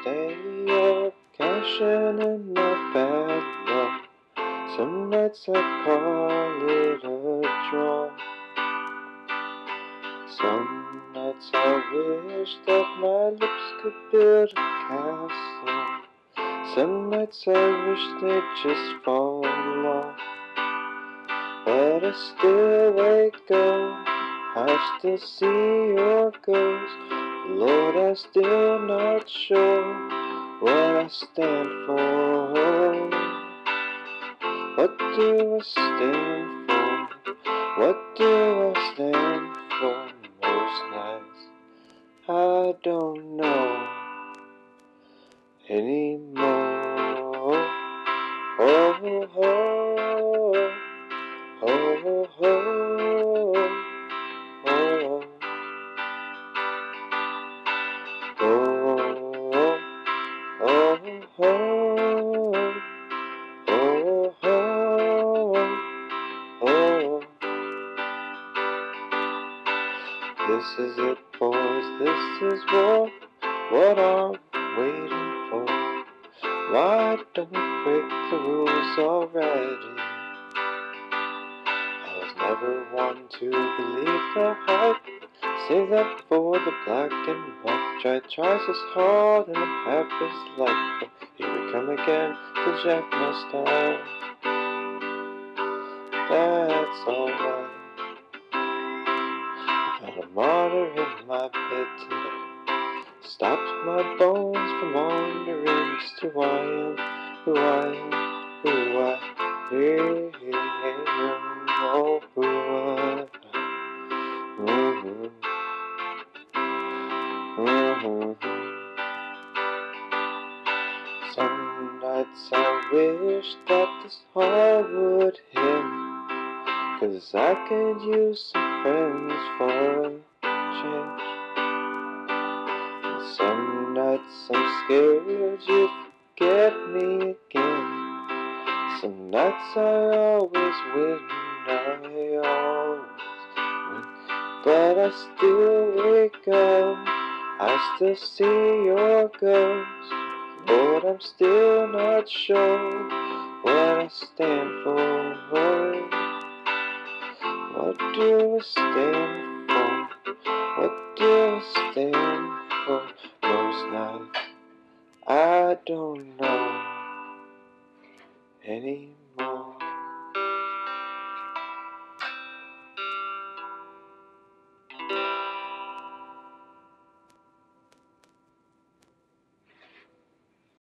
stay up, cashing in my bad luck. Some nights I call it a draw. Some nights I wish that my lips could build a castle. Some nights I wish they'd just fall off. But I still wake up, I still see your ghost. Lord, I'm still not sure what I stand for. What do I stand for? What do I stand for? Most nights I don't know anymore. Oh, oh, oh, oh, oh, oh, oh. This is it, boys, this is what I'm waiting for. Why don't we break the rules already? I was never one to believe the hype. Save that for the black and white. Tries as hard and half his life. But here we come again to jack my style. That's alright. I found a martyr in my bed today. Stops my bones from wandering. Just who I am, who I am, who I am, oh, who I am. Some nights I wish that this heart would end, 'cause I could use some friends for a change. And some nights I'm scared you'd forget me again. Some nights I always win, I always win. But I still wake up, I still see your ghost. Lord, I'm still not sure what I stand for. What do I stand for? What do I stand for? Most nights I don't know anymore.